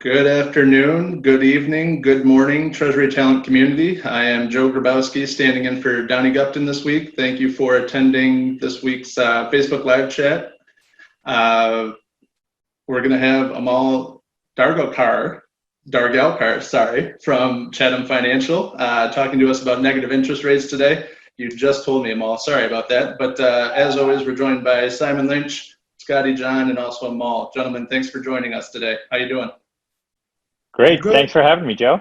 Good afternoon, good evening, good morning, Treasury Talent community. I am Joe Grabowski, standing in for Donnie Gupton this week. Thank you for attending this week's Facebook Live chat. We're going to have Amol Dhargalkar, from Chatham Financial, talking to us about negative interest rates today. You just told me, Amol, sorry about that. But as always, we're joined by Simon Lynch, Scotty John, and also Amol. Gentlemen, thanks for joining us today. How you doing? Great. Thanks for having me, Joe.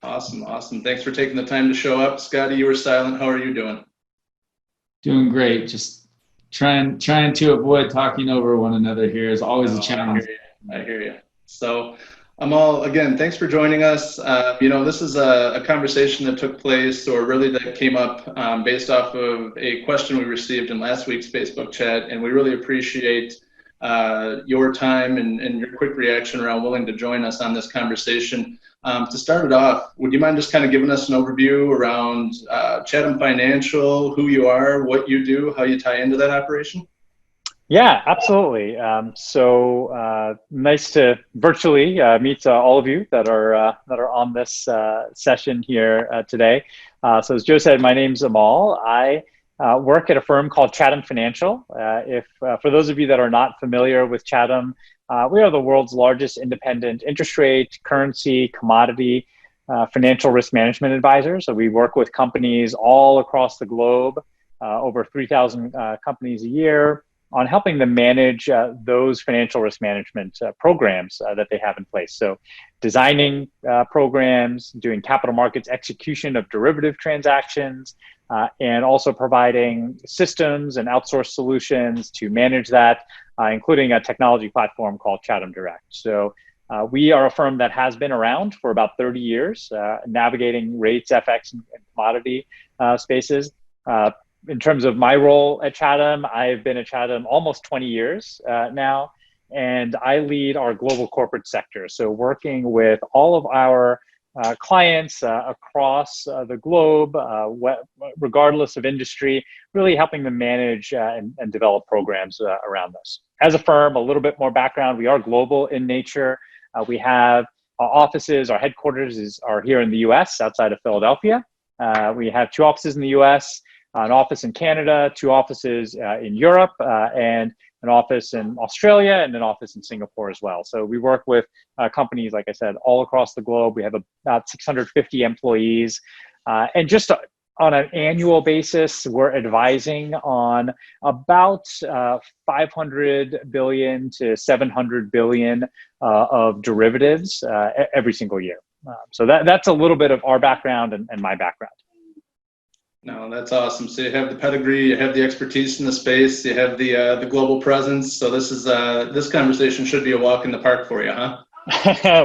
Awesome. Thanks for taking the time to show up. Scotty, you were silent. How are you doing? Doing great. Just trying to avoid talking over one another here is always a challenge. I hear you. So, Amol, again, thanks for joining us. This is a conversation that took place, or really that came up based off of a question we received in last week's Facebook chat, and we really appreciate your time and your quick reaction around willing to join us on this conversation. To start it off, would you mind just kind of giving us an overview around Chatham Financial, who you are, what you do, how you tie into that operation? Yeah, absolutely. So nice to virtually meet all of you that are on this session here today. So as Joe said, my name's Amol. I work at a firm called Chatham Financial. For those of you that are not familiar with Chatham, we are the world's largest independent interest rate, currency, commodity, financial risk management advisor. So we work with companies all across the globe, over 3,000 companies a year, on helping them manage those financial risk management programs that they have in place. So designing programs, doing capital markets execution of derivative transactions, and also providing systems and outsourced solutions to manage that, including a technology platform called Chatham Direct. So we are a firm that has been around for about 30 years, navigating rates, FX, and commodity spaces. In terms of my role at Chatham, I've been at Chatham almost 20 years now, and I lead our global corporate sector. So working with all of our clients across the globe, regardless of industry, really helping them manage and develop programs around this. As a firm, a little bit more background, we are global in nature. We have offices, our headquarters are here in the US, outside of Philadelphia. We have 2 offices in the US, an office in Canada, 2 offices in Europe, and an office in Australia, and an office in Singapore as well. So we work with companies, like I said, all across the globe. We have about 650 employees. And just on an annual basis, we're advising on about 500 billion to 700 billion of derivatives every single year. So that's a little bit of our background and my background. No, that's awesome. So you have the pedigree, you have the expertise in the space, you have the global presence. So this conversation should be a walk in the park for you, huh?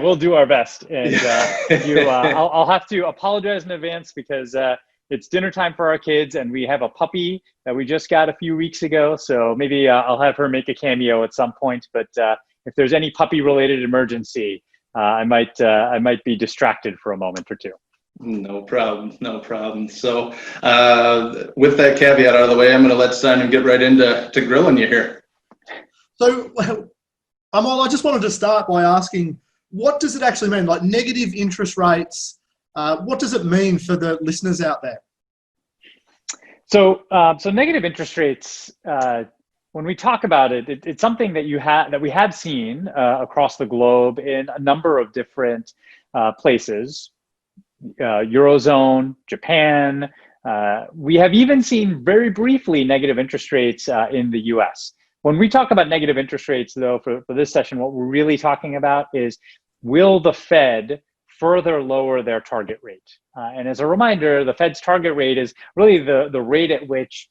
We'll do our best. And I'll have to apologize in advance because it's dinner time for our kids, and we have a puppy that we just got a few weeks ago. So maybe I'll have her make a cameo at some point. But if there's any puppy-related emergency, I might be distracted for a moment or two. No problem. So with that caveat out of the way, I'm going to let Simon get right into grilling you here. So, Amol, I just wanted to start by asking, what does it actually mean? Like negative interest rates, what does it mean for the listeners out there? So negative interest rates, when we talk about it, it's something that we have seen across the globe in a number of different places. Eurozone, Japan. We have even seen very briefly negative interest rates in the US. When we talk about negative interest rates, though, for this session, what we're really talking about is, will the Fed further lower their target rate? And as a reminder, the Fed's target rate is really the rate at which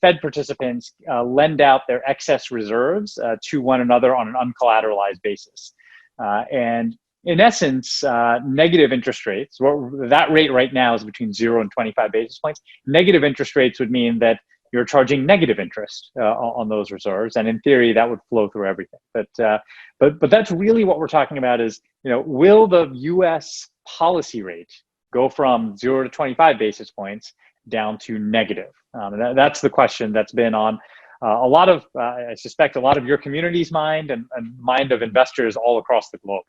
Fed participants lend out their excess reserves to one another on an uncollateralized basis. And in essence, negative interest rates, that rate right now is between 0 and 25 basis points. Negative interest rates would mean that you're charging negative interest on those reserves. And in theory, that would flow through everything. But that's really what we're talking about is, will the US policy rate go from 0 to 25 basis points down to negative? And that's the question that's been on a lot of, I suspect, a lot of your community's mind and mind of investors all across the globe.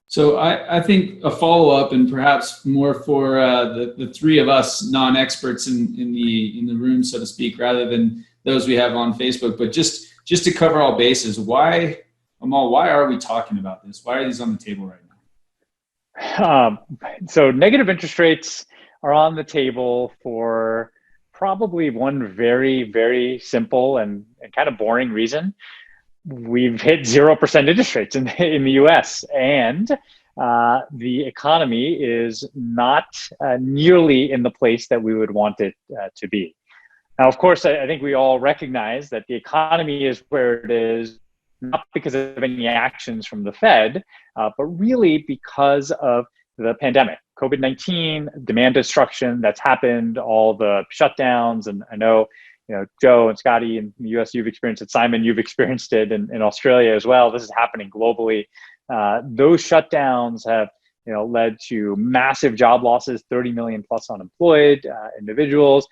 So I think a follow-up, and perhaps more for the three of us non-experts in the room, so to speak, rather than those we have on Facebook, but just to cover all bases, why, Amol, why are we talking about this? Why are these on the table right now? So negative interest rates are on the table for probably one very, very simple and kind of boring reason. We've hit 0% interest rates in the US, and the economy is not nearly in the place that we would want it to be. Now, of course, I think we all recognize that the economy is where it is, not because of any actions from the Fed, but really because of the pandemic, COVID-19, demand destruction that's happened, all the shutdowns. And I know, Joe and Scotty in the US, you've experienced it. Simon, you've experienced it in Australia as well. This is happening globally. Those shutdowns have led to massive job losses, 30 million plus unemployed individuals,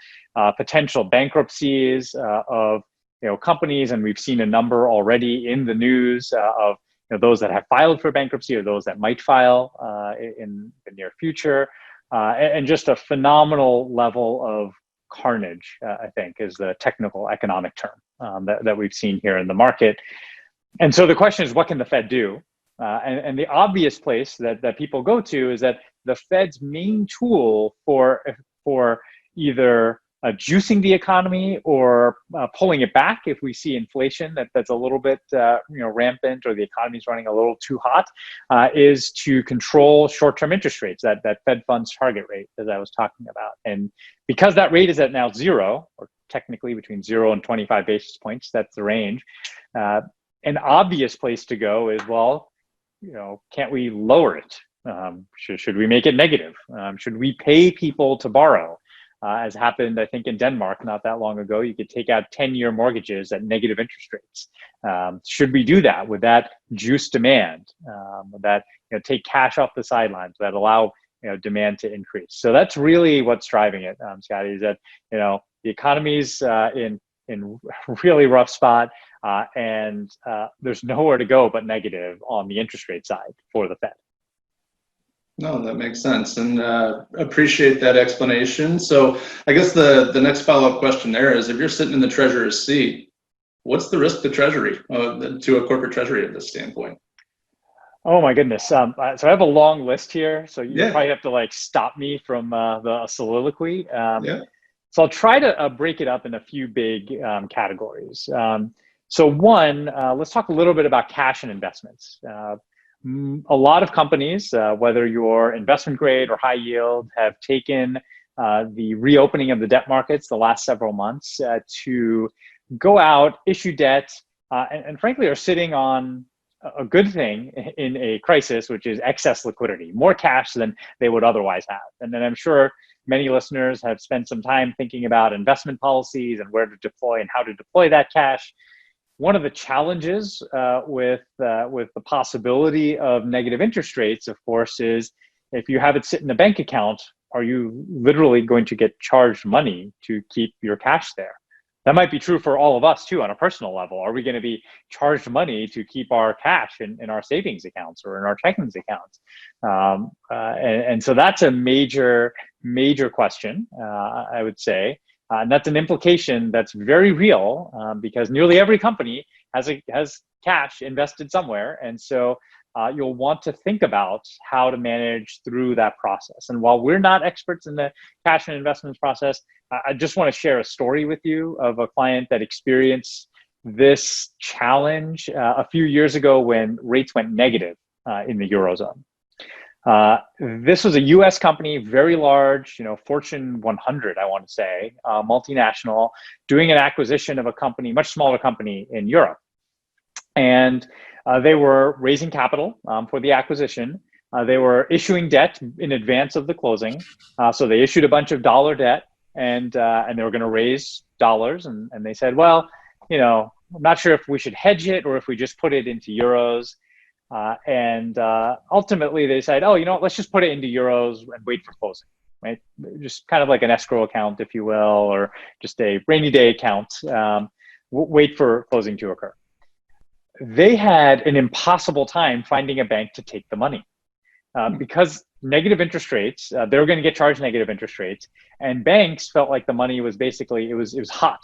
potential bankruptcies of companies, and we've seen a number already in the news of those that have filed for bankruptcy or those that might file in the near future, and just a phenomenal level of carnage, I think, is the technical economic term that we've seen here in the market. And so the question is, what can the Fed do? And the obvious place that people go to is that the Fed's main tool for either juicing the economy or pulling it back if we see inflation that's a little bit rampant, or the economy's running a little too hot, is to control short-term interest rates, that Fed funds target rate, as I was talking about. And because that rate is at now 0, or technically between 0 and 25 basis points, that's the range, an obvious place to go is, well, can't we lower it? Should we make it negative? Should we pay people to borrow? As happened, I think, in Denmark not that long ago, you could take out 10-year mortgages at negative interest rates. Should we do that? Would that juice demand? Would that take cash off the sidelines? Would that allow demand to increase? So that's really what's driving it, Scotty, is that the economy's in really rough spot, and there's nowhere to go but negative on the interest rate side for the Fed. No, that makes sense, and appreciate that explanation. So I guess the next follow-up question there is, if you're sitting in the treasurer's seat, what's the risk to Treasury, to a corporate Treasury at this standpoint? Oh my goodness. So I have a long list here, so you Yeah. probably have to stop me from the soliloquy. Yeah. So I'll try to break it up in a few big categories. So one, let's talk a little bit about cash and investments. A lot of companies, whether you're investment grade or high yield, have taken the reopening of the debt markets the last several months to go out, issue debt, and frankly are sitting on a good thing in a crisis, which is excess liquidity, more cash than they would otherwise have. And then I'm sure many listeners have spent some time thinking about investment policies and where to deploy and how to deploy that cash. One of the challenges with the possibility of negative interest rates, of course, is if you have it sit in a bank account, are you literally going to get charged money to keep your cash there? That might be true for all of us too on a personal level. Are we going to be charged money to keep our cash in our savings accounts or in our checkings accounts? And so that's a major question, I would say. And that's an implication that's very real, because nearly every company has cash invested somewhere. And so you'll want to think about how to manage through that process. And while we're not experts in the cash and investments process, I just want to share a story with you of a client that experienced this challenge a few years ago when rates went negative in the Eurozone. This was a US company, very large, Fortune 100, I want to say, multinational, doing an acquisition of a company, much smaller company in Europe. And they were raising capital for the acquisition. They were issuing debt in advance of the closing. So they issued a bunch of dollar debt, and they were going to raise dollars. And they said, well, I'm not sure if we should hedge it or if we just put it into euros. And ultimately they said, oh, let's just put it into euros and wait for closing. right? Just kind of like an escrow account, if you will, or just a rainy day account. Wait for closing to occur. They had an impossible time finding a bank to take the money because negative interest rates, they were going to get charged negative interest rates, and banks felt like the money was basically, it was hot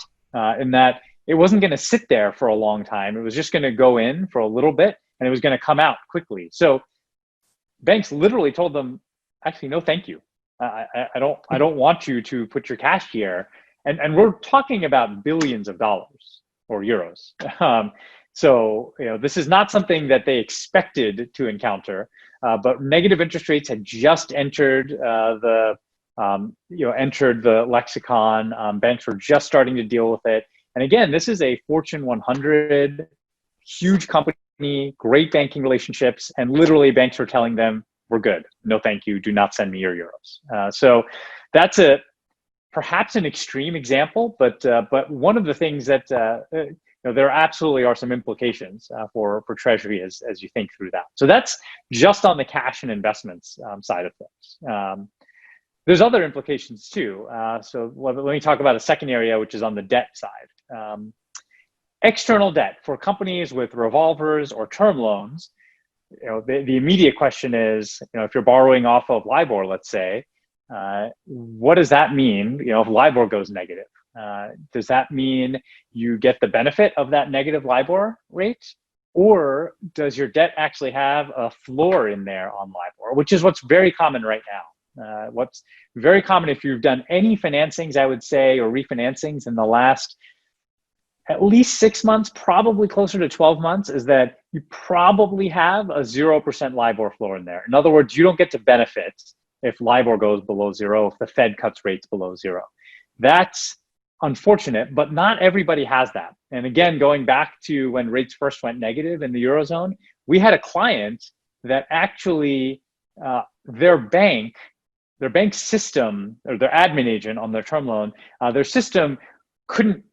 in that it wasn't going to sit there for a long time. It was just going to go in for a little bit and it was going to come out quickly. So banks literally told them, actually, no, thank you. I don't want you to put your cash here. And we're talking about billions of dollars or euros. So, this is not something that they expected to encounter, but negative interest rates had just entered entered the lexicon. Banks were just starting to deal with it. And again, this is a Fortune 100, huge company, great banking relationships, and literally banks were telling them, we're good. No, thank you. Do not send me your euros. So that's perhaps an extreme example, but one of the things that there absolutely are some implications for Treasury as you think through that. So that's just on the cash and investments side of things. There's other implications too. So let me talk about a second area, which is on the debt side. External debt for companies with revolvers or term loans. The immediate question is, if you're borrowing off of Libor, let's say, what does that mean? If Libor goes negative, does that mean you get the benefit of that negative Libor rate, or does your debt actually have a floor in there on Libor, which is what's very common right now? What's very common if you've done any financings, I would say, or refinancings in the last at least 6 months, probably closer to 12 months, is that you probably have a 0% Libor floor in there. In other words, you don't get to benefit if Libor goes below zero, if the Fed cuts rates below zero. That's unfortunate, but not everybody has that. And again, going back to when rates first went negative in the Eurozone, we had a client that actually their bank system, or their admin agent on their term loan, their system couldn't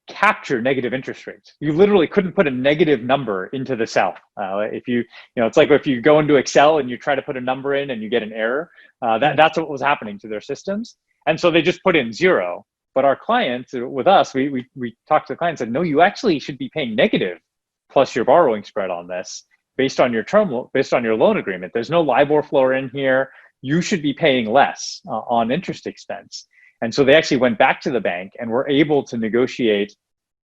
capture negative interest rates. You literally couldn't put a negative number into the cell. If it's like if you go into Excel and you try to put a number in and you get an error, that's what was happening to their systems. And so they just put in zero. But our clients with us, we talked to the client and said, no, you actually should be paying negative plus your borrowing spread on this based on your loan agreement. There's no Libor floor in here. You should be paying less on interest expense. And so they actually went back to the bank and were able to negotiate. It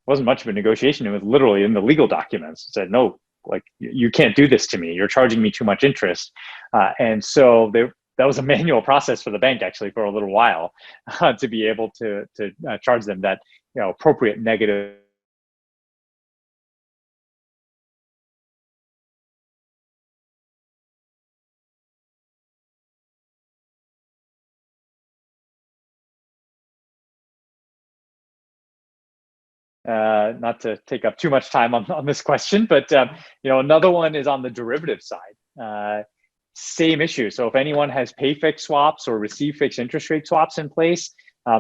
wasn't much of a negotiation. It was literally in the legal documents. It said, no, like you can't do this to me. You're charging me too much interest. And so that was a manual process for the bank actually for a little while to be able to charge them that appropriate negative. Not to take up too much time on this question, but another one is on the derivative side. Same issue. So if anyone has pay fixed swaps or receive fixed interest rate swaps in place,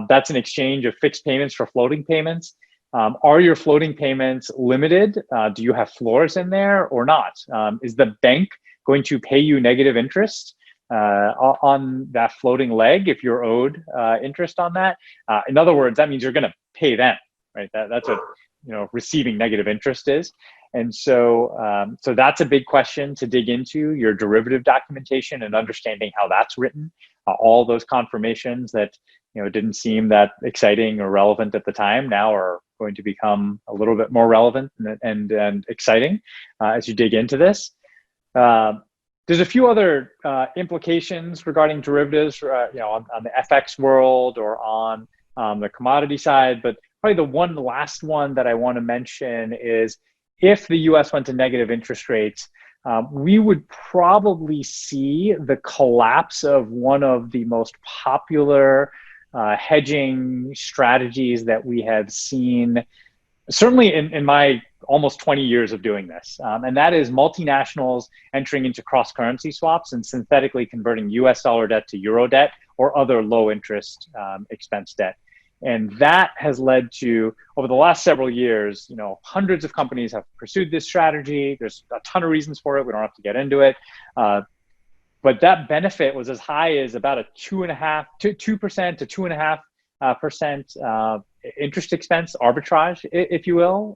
that's an exchange of fixed payments for floating payments. Are your floating payments limited? Do you have floors in there or not? Is the bank going to pay you negative interest on that floating leg if you're owed interest on that? In other words, that means you're going to pay them. Right, that's what receiving negative interest is, and so that's a big question to dig into, your derivative documentation and understanding how that's written. All those confirmations that didn't seem that exciting or relevant at the time now are going to become a little bit more relevant and exciting as you dig into this. There's a few other implications regarding derivatives, on the FX world or on the commodity side, but probably the one last one that I want to mention is if the US went to negative interest rates, we would probably see the collapse of one of the most popular hedging strategies that we have seen, certainly in my almost 20 years of doing this. And that is multinationals entering into cross-currency swaps and synthetically converting US dollar debt to euro debt or other low interest expense debt. And that has led to, over the last several years, hundreds of companies have pursued this strategy. There's a ton of reasons for it. We don't have to get into it. but that benefit was as high as about a 2.5 to 2% to 2.5% interest expense arbitrage, if you will.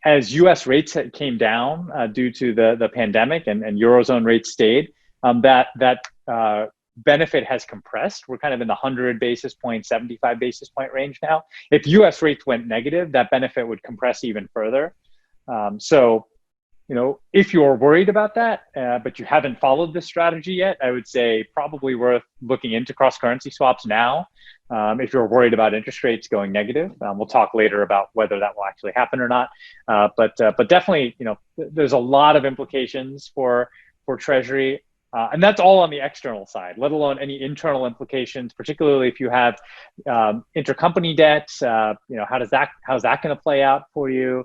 As U.S. rates came down due to the pandemic and Eurozone rates stayed, that benefit has compressed. We're kind of in the 100 basis point, 75 basis point range now. If U.S. rates went negative, that benefit would compress even further. So, if you're worried about that, but you haven't followed this strategy yet, I would say probably worth looking into cross-currency swaps now. If you're worried about interest rates going negative, we'll talk later about whether that will actually happen or not. But definitely, there's a lot of implications for Treasury. And that's all on the external side, let alone any internal implications, particularly if you have intercompany debt. How's that going to play out for you?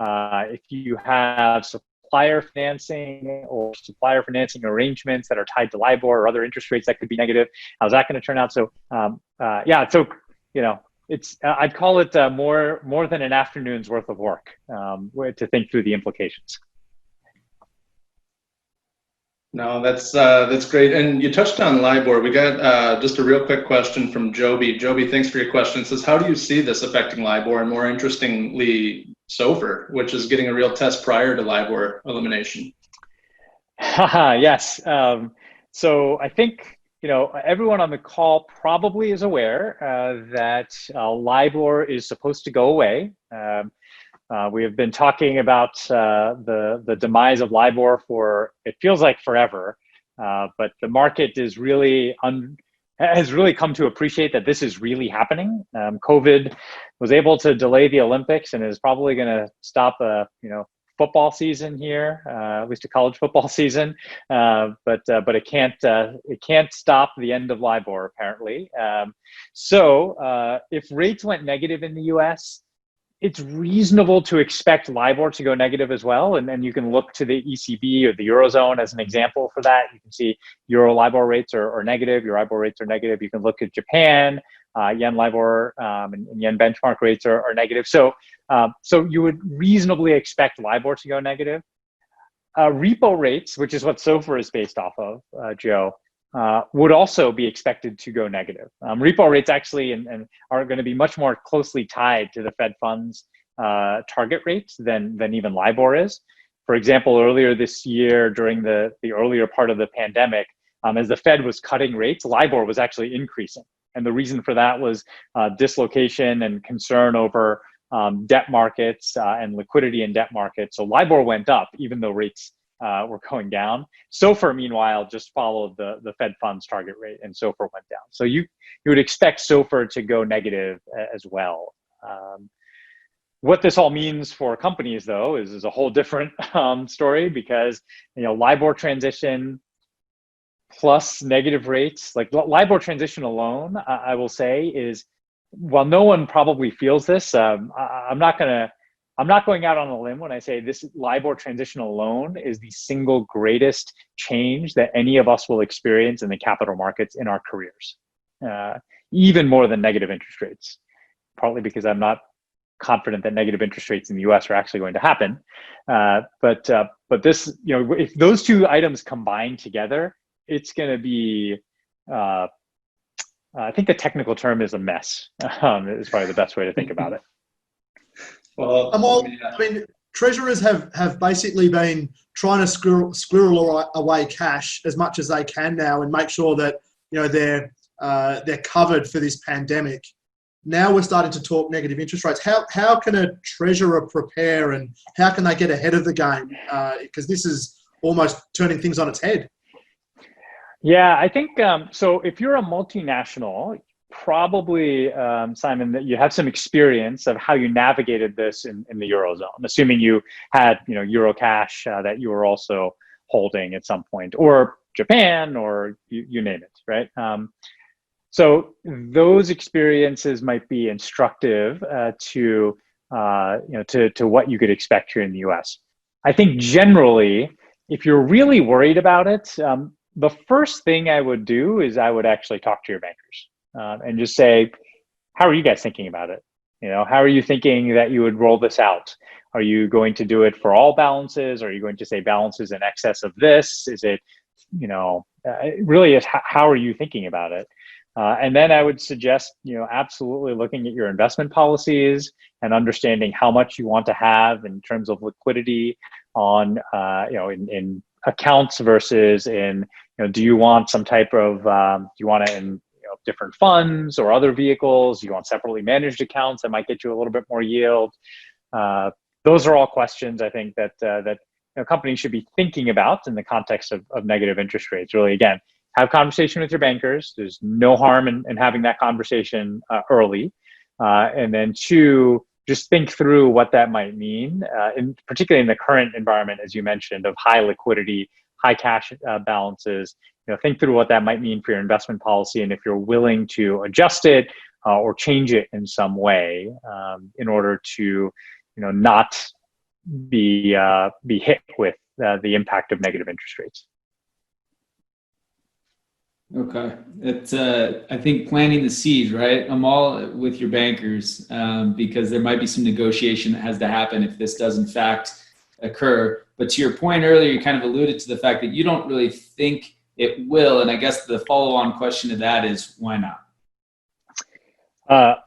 If you have supplier financing arrangements that are tied to Libor or other interest rates that could be negative, how's that going to turn out? So it's I'd call it more than an afternoon's worth of work to think through the implications. No, that's great. And you touched on Libor. We got just a real quick question from Joby. Joby, thanks for your question. It says, how do you see this affecting Libor, and more interestingly, SOFR, which is getting a real test prior to Libor elimination? Yes. So I think everyone on the call probably is aware that Libor is supposed to go away. We have been talking about the demise of Libor for, it feels like forever, but the market is has really come to appreciate that this is really happening. COVID was able to delay the Olympics and is probably going to stop football season here, at least a college football season, but it can't stop the end of Libor apparently. So if rates went negative in the U.S., it's reasonable to expect Libor to go negative as well. And you can look to the ECB or the Eurozone as an example for that. You can see Euro Libor rates are negative, your Libor rates are negative. You can look at Japan, Yen Libor and Yen benchmark rates are negative. So you would reasonably expect Libor to go negative. Repo rates, which is what SOFR is based off of, Joe, would also be expected to go negative. Repo rates actually and are going to be much more closely tied to the Fed funds target rates than even Libor is. For example, earlier this year during the earlier part of the pandemic, as the Fed was cutting rates, Libor was actually increasing. And the reason for that was dislocation and concern over debt markets and liquidity in debt markets. So Libor went up even though rates were going down. SOFR, meanwhile, just followed the Fed funds target rate, and SOFR went down. So you would expect SOFR to go negative as well. What this all means for companies, though, is a whole different story, because Libor transition plus negative rates, like Libor transition alone, I will say is, while no one probably feels this, I'm not going out on a limb when I say this Libor transition alone is the single greatest change that any of us will experience in the capital markets in our careers, even more than negative interest rates, partly because I'm not confident that negative interest rates in the US are actually going to happen. But this, if those two items combine together, it's going to be, I think the technical term is a mess, is probably the best way to think about it. Well, Amol, I mean, treasurers have basically been trying to squirrel away cash as much as they can now and make sure that they're covered for this pandemic. Now we're starting to talk negative interest rates. How can a treasurer prepare, and how can they get ahead of the game? Because this is almost turning things on its head. Yeah, I think so. If you're a multinational, probably, Simon, that you have some experience of how you navigated this in the Eurozone, assuming you had Euro cash that you were also holding at some point, or Japan, or you name it, right? So those experiences might be instructive to what you could expect here in the US. I think generally, if you're really worried about it, the first thing I would do is I would actually talk to your bankers and just say, how are you guys thinking about it? How are you thinking that you would roll this out? Are you going to do it for all balances? Are you going to say balances in excess of this? Is it really is how are you thinking about it? And then I would suggest, absolutely looking at your investment policies and understanding how much you want to have in terms of liquidity on, in accounts versus in, do you want some type of, do you want it in different funds or other vehicles? Do you want separately managed accounts that might get you a little bit more yield? Those are all questions I think that companies should be thinking about in the context of negative interest rates. Really, again, have conversation with your bankers. There's no harm in having that conversation early. And then two, just think through what that might mean, particularly in the current environment, as you mentioned, of high liquidity, high cash balances. Think through what that might mean for your investment policy, and if you're willing to adjust it or change it in some way in order to, not be hit with the impact of negative interest rates. Okay, it's I think planting the seeds, right? Amol, with your bankers, because there might be some negotiation that has to happen if this does in fact occur. But to your point earlier, you kind of alluded to the fact that you don't really think it will, and I guess the follow-on question to that is why not?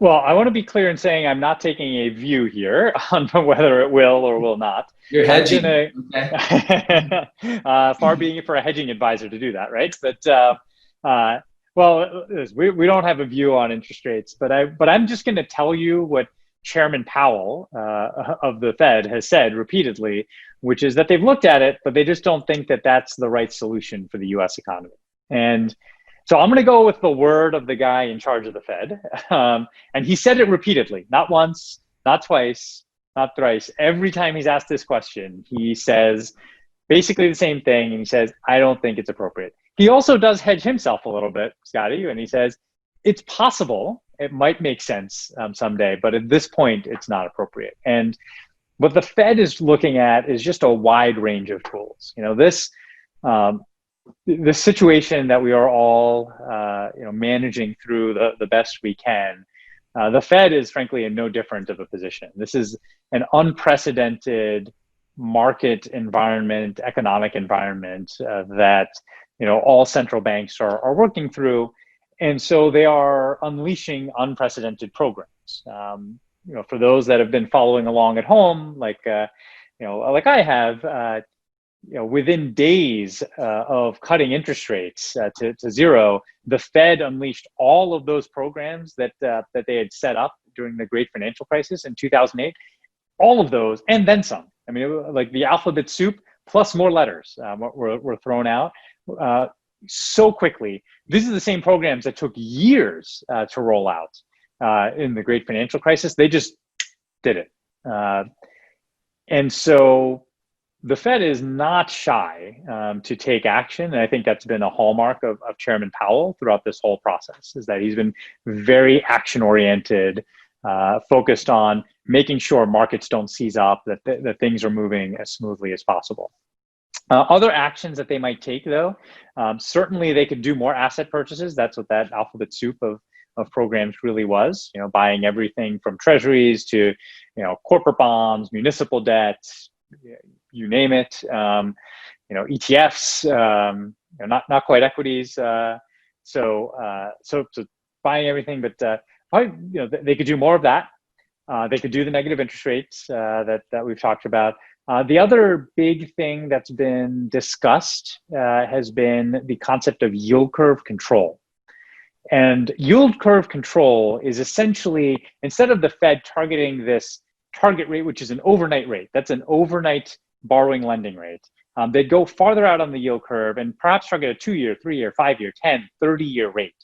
Well, I want to be clear in saying I'm not taking a view here on whether it will or will not. You're hedging. Okay. Far being it for a hedging advisor to do that, right? But well, we don't have a view on interest rates, but I'm just going to tell you what Chairman Powell of the Fed has said repeatedly, which is that they've looked at it, but they just don't think that that's the right solution for the U.S. economy. And so I'm going to go with the word of the guy in charge of the Fed. And he said it repeatedly, not once, not twice, not thrice. Every time he's asked this question, he says basically the same thing. And he says, I don't think it's appropriate. He also does hedge himself a little bit, Scotty, and he says, it's possible, it might make sense someday, but at this point, it's not appropriate. And what the Fed is looking at is just a wide range of tools. This situation that we are all managing through the best we can, the Fed is frankly in no different of a position. This is an unprecedented market environment, economic environment that all central banks are working through, and so they are unleashing unprecedented programs. For those that have been following along at home, like I have. Within days of cutting interest rates to zero, the Fed unleashed all of those programs that they had set up during the great financial crisis in 2008, all of those, and then some. I mean, like the alphabet soup plus more letters were thrown out so quickly. These are the same programs that took years to roll out in the great financial crisis. They just did it. And so the Fed is not shy to take action. And I think that's been a hallmark of Chairman Powell throughout this whole process, is that he's been very action-oriented, focused on making sure markets don't seize up, that things are moving as smoothly as possible. Other actions that they might take, though, certainly they could do more asset purchases. That's what that alphabet soup of programs really was, buying everything from treasuries to, corporate bonds, municipal debt, you name it, ETFs, not quite equities. So buying everything, but probably, they could do more of that. They could do the negative interest rates that we've talked about. The other big thing that's been discussed has been the concept of yield curve control. And yield curve control is essentially, instead of the Fed targeting this target rate, which is an overnight rate, that's an overnight borrowing lending rate, they'd go farther out on the yield curve and perhaps target a 2-year, 3-year, 5-year, 10, 30-year rate.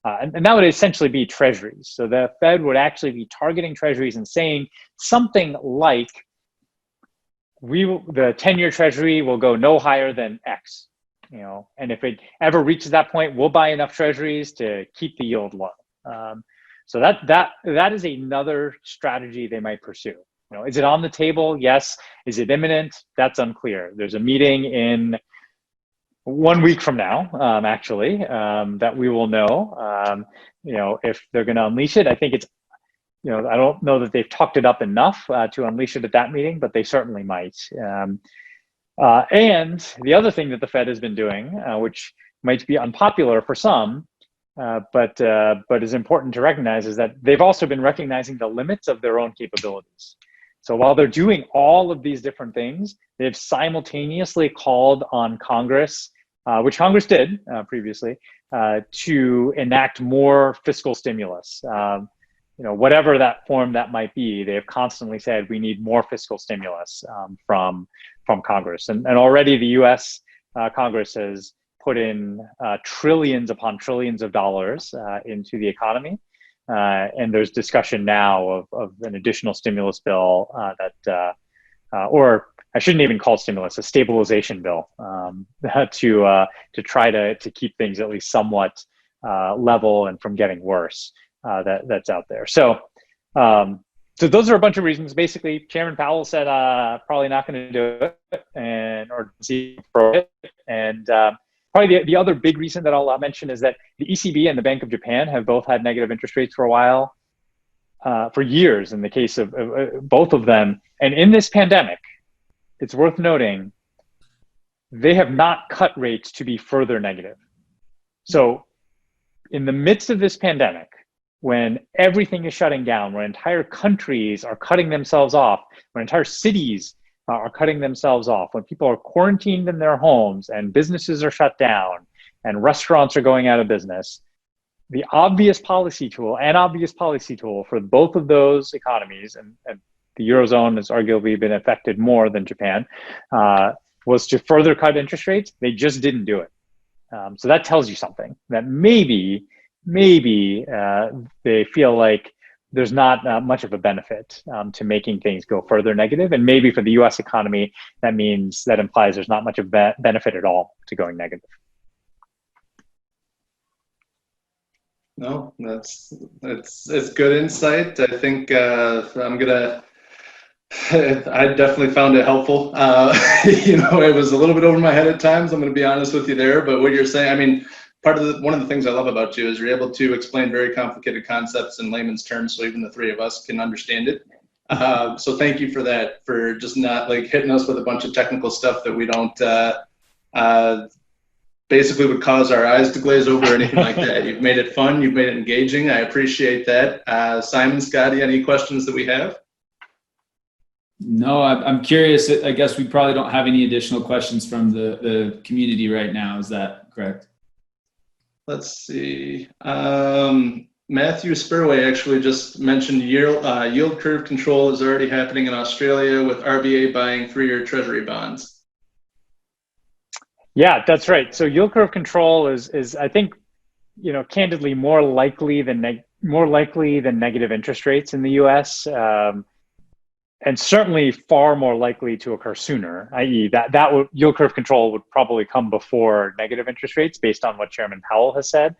And that would essentially be treasuries. So the Fed would actually be targeting treasuries and saying something like, the 10-year treasury will go no higher than X, and if it ever reaches that point, we'll buy enough treasuries to keep the yield low. So that is another strategy they might pursue. Is it on the table? Yes. Is it imminent? That's unclear. There's a meeting in 1 week from now, actually, that we will know, if they're going to unleash it. I think it's, I don't know that they've talked it up enough to unleash it at that meeting, but they certainly might. And the other thing that the Fed has been doing, which might be unpopular for some, but is important to recognize, is that they've also been recognizing the limits of their own capabilities. So while they're doing all of these different things, they've simultaneously called on Congress, which Congress did previously, to enact more fiscal stimulus. Whatever that form that might be, they have constantly said we need more fiscal stimulus from Congress. And already the U.S. Congress has put in trillions upon trillions of dollars into the economy. And there's discussion now of an additional stimulus bill or I shouldn't even call it stimulus, a stabilization bill to try to keep things at least somewhat level and from getting worse. That's out there. So those are a bunch of reasons. Basically, Chairman Powell said probably not going to do it, or see it. And probably the other big reason that I'll mention is that the ECB and the Bank of Japan have both had negative interest rates for a while, for years in the case of both of them. And in this pandemic, it's worth noting, they have not cut rates to be further negative. So in the midst of this pandemic, when everything is shutting down, when entire countries are cutting themselves off, when entire cities are cutting themselves off, when people are quarantined in their homes and businesses are shut down and restaurants are going out of business, the obvious policy tool for both of those economies, and the Eurozone has arguably been affected more than Japan, was to further cut interest rates. They just didn't do it. So that tells you something, that maybe they feel like there's not much of a benefit to making things go further negative. And maybe for the US economy, that implies there's not much of benefit at all to going negative. No, that's good insight. I think I definitely found it helpful. It was a little bit over my head at times. I'm going to be honest with you there, but what you're saying, I mean, one of the things I love about you is you're able to explain very complicated concepts in layman's terms, so even the three of us can understand it. So thank you for that, for just not like hitting us with a bunch of technical stuff that we don't basically would cause our eyes to glaze over or anything like that. You've made it fun. You've made it engaging. I appreciate that. Simon, Scotty, any questions that we have? No, I'm curious. I guess we probably don't have any additional questions from the community right now. Is that correct? Let's see. Matthew Spurway actually just mentioned yield curve control is already happening in Australia with RBA buying 3-year Treasury bonds. Yeah, that's right. So yield curve control is I think, candidly more likely than negative interest rates in the U.S. And certainly far more likely to occur sooner, i.e. that yield curve control would probably come before negative interest rates based on what Chairman Powell has said.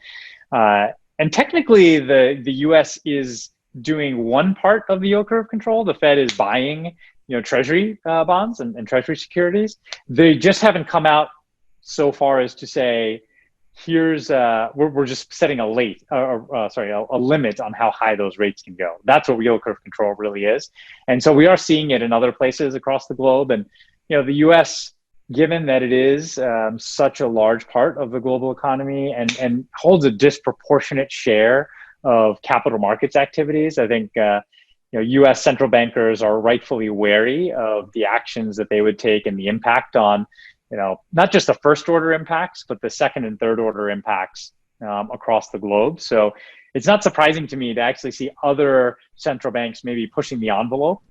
And technically the US is doing one part of the yield curve control. The Fed is buying, Treasury bonds and Treasury securities. They just haven't come out so far as to say, here's we're just setting a limit on how high those rates can go. That's what yield curve control really is. And so we are seeing it in other places across the globe. And the US, given that it is such a large part of the global economy and holds a disproportionate share of capital markets activities, I think US central bankers are rightfully wary of the actions that they would take and the impact on not just the first order impacts, but the second and third order impacts across the globe. So it's not surprising to me to actually see other central banks maybe pushing the envelope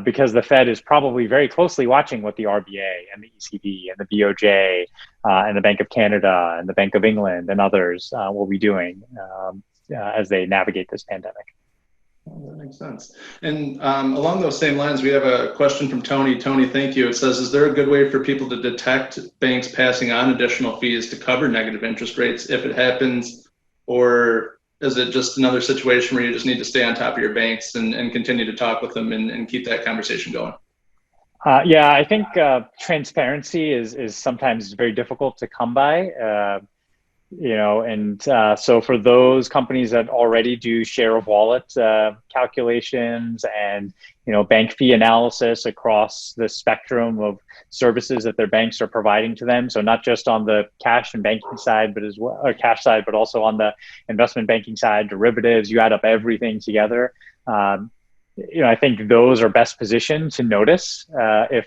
because the Fed is probably very closely watching what the RBA and the ECB and the BOJ and the Bank of Canada and the Bank of England and others will be doing as they navigate this pandemic. That makes sense. And along those same lines, we have a question from Tony. Tony, thank you. It says, is there a good way for people to detect banks passing on additional fees to cover negative interest rates if it happens? Or is it just another situation where you just need to stay on top of your banks and continue to talk with them and keep that conversation going? Yeah, I think transparency is sometimes very difficult to come by. So for those companies that already do share of wallet calculations and bank fee analysis across the spectrum of services that their banks are providing to them, so not just on the cash and banking side, but as well, or cash side, but also on the investment banking side, derivatives, you add up everything together. I think those are best positioned to notice if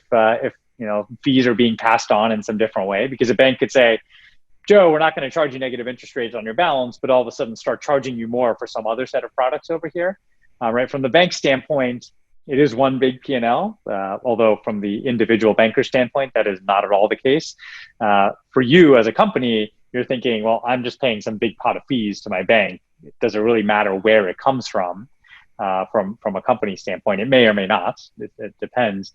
fees are being passed on in some different way, because a bank could say, Joe, we're not going to charge you negative interest rates on your balance, but all of a sudden start charging you more for some other set of products over here. Right? From the bank standpoint, it is one big P&L, although from the individual banker standpoint, that is not at all the case. For you as a company, you're thinking, well, I'm just paying some big pot of fees to my bank. Does it really matter where it comes from a company standpoint? It may or may not. It depends.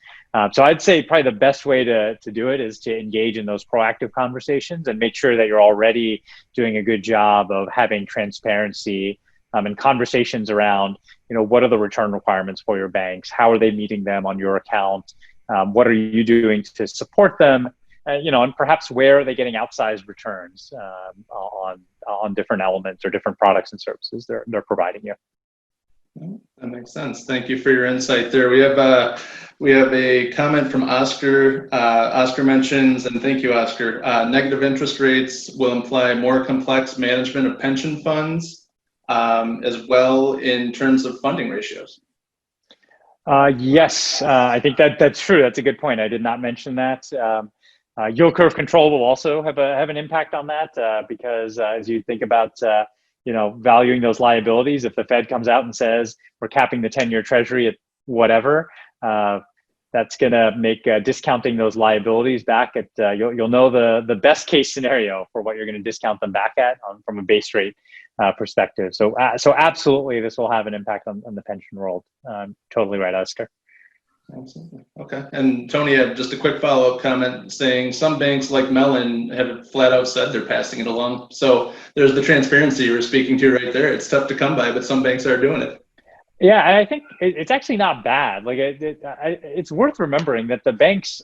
So I'd say probably the best way to do it is to engage in those proactive conversations and make sure that you're already doing a good job of having transparency and conversations around, what are the return requirements for your banks? How are they meeting them on your account? What are you doing to support them? And perhaps where are they getting outsized returns on different elements or different products and services they're providing you? That makes sense. Thank you for your insight there. We have a comment from Oscar. Oscar mentions, and thank you, Oscar, negative interest rates will imply more complex management of pension funds, as well in terms of funding ratios. Yes, I think that's true. That's a good point. I did not mention that. Yield curve control will also have an impact on that because as you think about valuing those liabilities, if the Fed comes out and says we're capping the 10-year Treasury at whatever, that's going to make discounting those liabilities back at you'll know the best case scenario for what you're going to discount them back at from a base rate perspective. So absolutely, this will have an impact on the pension world. Totally right, Oscar. Absolutely. Okay. And Tony had just a quick follow-up comment saying some banks like Mellon have flat out said they're passing it along. So there's the transparency you were speaking to right there. It's tough to come by, but some banks are doing it. Yeah, and I think it's actually not bad. Like it's worth remembering that the banks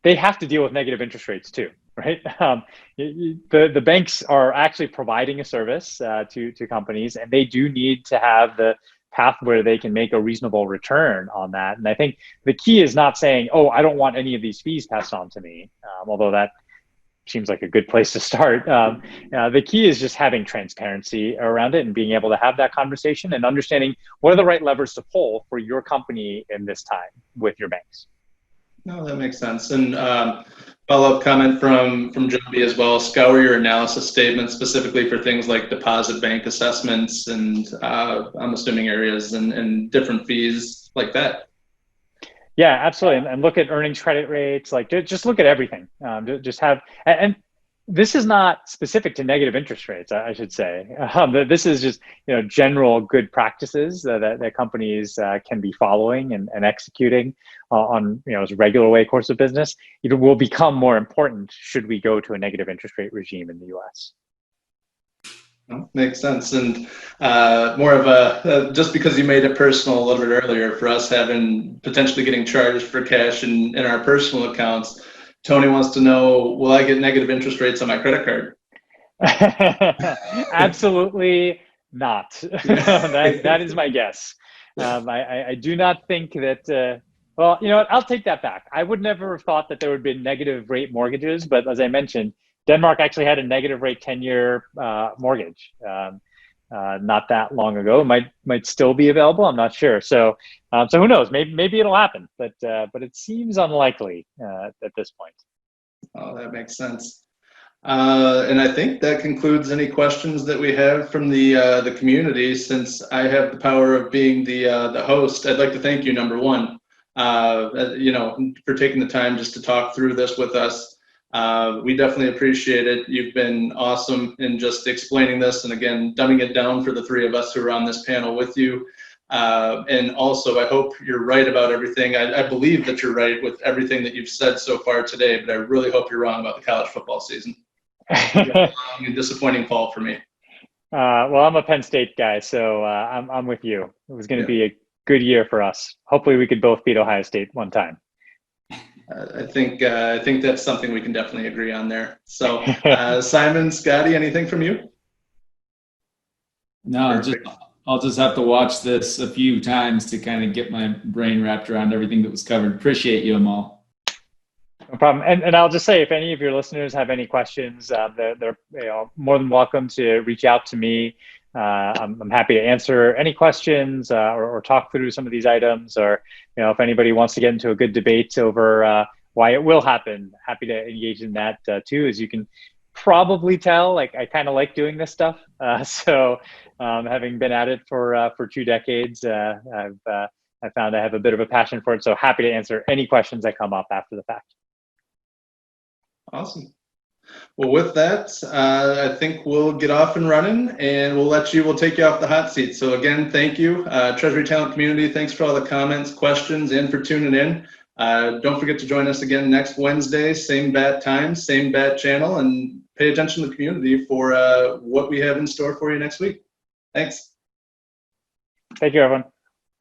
they have to deal with negative interest rates too, right? The banks are actually providing a service to companies, and they do need to have the path where they can make a reasonable return on that. And I think the key is not saying, oh, I don't want any of these fees passed on to me, although that seems like a good place to start. The key is just having transparency around it and being able to have that conversation and understanding what are the right levers to pull for your company in this time with your banks. No, that makes sense. And follow-up comment from Joby as well. Scour your analysis statement specifically for things like deposit bank assessments and I'm assuming areas and different fees like that. Yeah, absolutely. And look at earnings credit rates, like just look at everything. Just have, and this is not specific to negative interest rates, I should say. This is just general good practices that companies can be following and executing on as a regular way course of business. It will become more important should we go to a negative interest rate regime in the U.S. Makes sense. And more of just because you made it personal a little bit earlier for us having potentially getting charged for cash in our personal accounts, Tony wants to know, will I get negative interest rates on my credit card? Absolutely not. That is my guess. I do not think that, well, I'll take that back. I would never have thought that there would be negative rate mortgages, but as I mentioned, Denmark actually had a negative rate 10-year mortgage not that long ago. It might still be available. I'm not sure. So who knows? Maybe it'll happen, but it seems unlikely at this point. Oh, that makes sense. And I think that concludes any questions that we have from the community. Since I have the power of being the host, I'd like to thank you, number one, for taking the time just to talk through this with us. We definitely appreciate it. You've been awesome in just explaining this and again, dumbing it down for the three of us who are on this panel with you. And also, I hope you're right about everything. I believe that you're right with everything that you've said so far today, but I really hope you're wrong about the college football season. A disappointing fall for me. Well, I'm a Penn State guy, so I'm with you. It was going to be a good year for us. Hopefully we could both beat Ohio State one time. I think that's something we can definitely agree on there. So, Simon, Scotty, anything from you? No, I'll just have to watch this a few times to kind of get my brain wrapped around everything that was covered. Appreciate you, Amol. No problem. And I'll just say, if any of your listeners have any questions, they're more than welcome to reach out to me. I'm happy to answer any questions or talk through some of these items, or if anybody wants to get into a good debate over why it will happen, happy to engage in that too. As you can probably tell, I kind of like doing this stuff. So having been at it for 2 decades, I found I have a bit of a passion for it. So happy to answer any questions that come up after the fact. Awesome. Well, with that, I think we'll get off and running, and we'll take you off the hot seat. So again, thank you, Treasury Talent community. Thanks for all the comments, questions, and for tuning in. Don't forget to join us again next Wednesday, same bat time, same bat channel, and pay attention to the community for what we have in store for you next week. Thanks. Thank you, everyone.